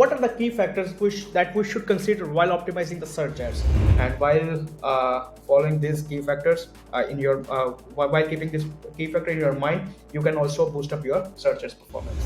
what are the key factors that we should consider while optimizing the search ads. And while following these key factors in your while keeping this key factor in your mind, you can also boost up your search ads performance.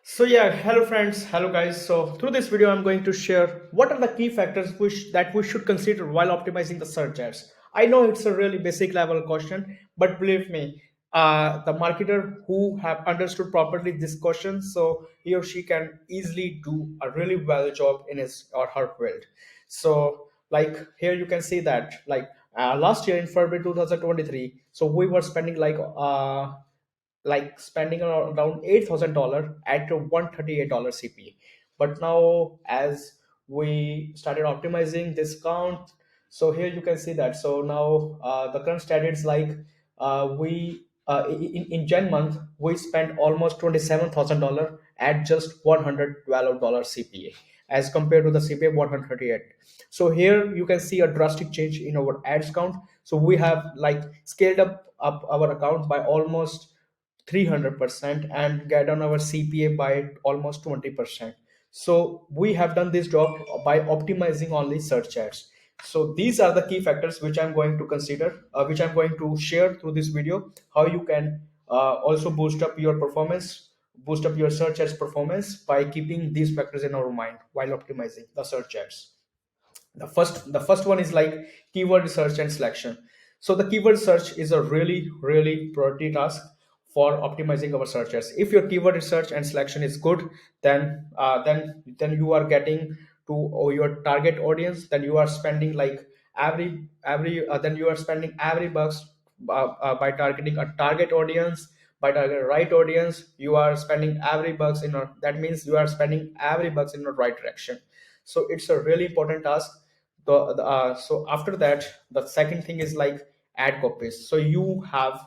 So yeah, hello friends, hello guys. So through this video, I'm going to share what are the key factors that we should consider while optimizing the search ads. I know it's a really basic level question, but believe me, the marketer who have understood properly this question, so he or she can easily do a really well job in his or her field. So like here you can see that last year in February 2023, so we were spending spending around $8,000 at a $138 CPA. But now, as we started optimizing this count, so here you can see that. So now the current status is we in Jan month we spent almost $27,000 at just $112 CPA as compared to the CPA 138. So here you can see a drastic change in our ads count. So we have scaled up our account by almost 300% and get on our CPA by almost 20%. So we have done this job by optimizing only search ads. So these are the key factors which I'm going to consider, which I'm going to share through this video, how you can also boost up your performance, boost up your search ads performance by keeping these factors in our mind while optimizing the search ads. The first one is like keyword research and selection. So the keyword search is a really priority task for optimizing our searches. If your keyword research and selection is good, then you are getting to your target audience. Then you are spending every then you are spending every bucks by targeting a target audience. By targeting right audience, you are spending every bucks in a, that means you are spending every bucks in the right direction. So it's a really important task. So after that, the second thing is like ad copies. So you have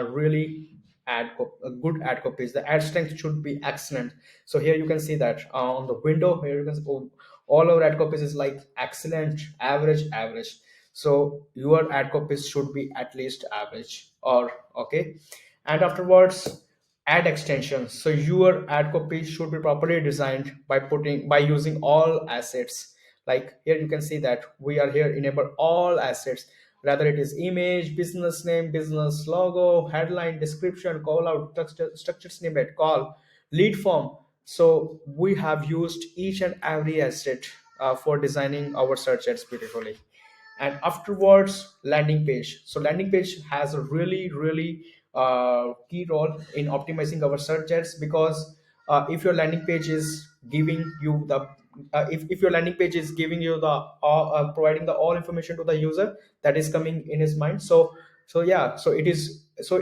really good ad copies. The ad strength should be excellent. So here you can see that on the window here you can see, all our ad copies is like excellent, average. So your ad copies should be at least average or okay. And afterwards, ad extensions. So your ad copy should be properly designed by using all assets. Like here you can see that we are here enable all assets, whether it is image, business name, business logo, headline, description, call out, structured snippet, call, lead form. So we have used each and every asset for designing our search ads beautifully. And afterwards, landing page. So landing page has a really key role in optimizing our search ads, because if your landing page is giving you the if your landing page is giving you the providing the all information to the user that is coming in his mind. So yeah, so it is so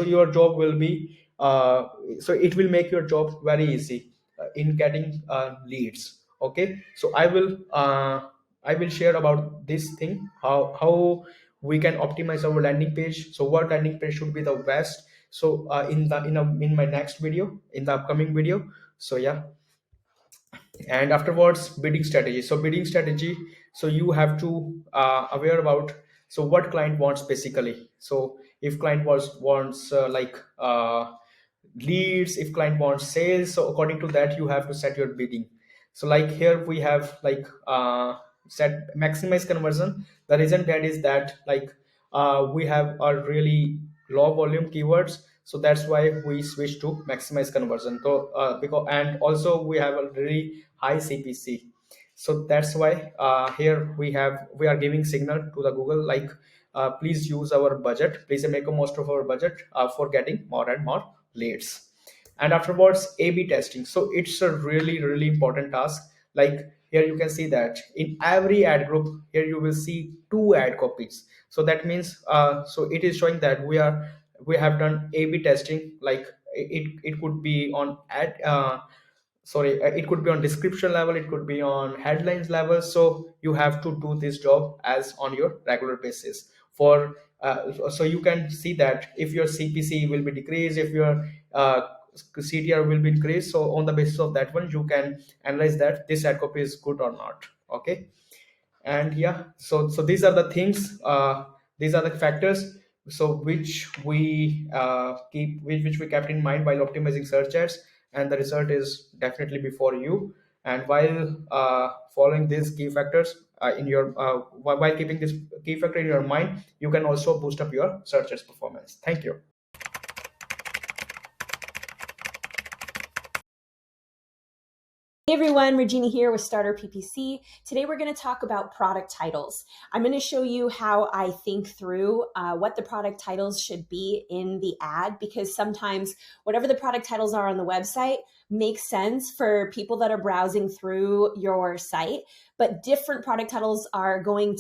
your job will be so it will make your job very easy in getting leads. Okay, so I will share about this thing, how we can optimize our landing page. So what landing page should be the best. So in my next video, in the upcoming video. So yeah. And afterwards, bidding strategy. So bidding strategy, so you have to aware about so what client wants basically. So if client wants leads, if client wants sales, so according to that you have to set your bidding. So like here we have set maximize conversion. The reason that is that we have a really low volume keywords, so that's why we switch to maximize conversion. So because and also we have a really high CPC, so that's why here we are giving signal to the Google please use our budget, please make a most of our budget for getting more and more leads. And afterwards, A/B testing. So it's a really important task. Like here you can see that in every ad group, here you will see two ad copies. So that means so it is showing that we have done A/B testing. Like it could be on it could be on description level, it could be on headlines level. So you have to do this job as on your regular basis for so you can see that if your CPC will be decreased, if your CTR will be increased. So on the basis of that one, you can analyze that this ad copy is good or not. Okay. And yeah, so these are the things, these are the factors. so which we which we kept in mind while optimizing search ads, and the result is definitely before you. And while following these key factors in your while keeping this key factor in your mind, you can also boost up your search ads performance. Thank you. Hey everyone, Regina here with Starter PPC. Today we're going to talk about product titles. I'm going to show you how I think through what the product titles should be in the ad, because sometimes whatever the product titles are on the website makes sense for people that are browsing through your site, but different product titles are going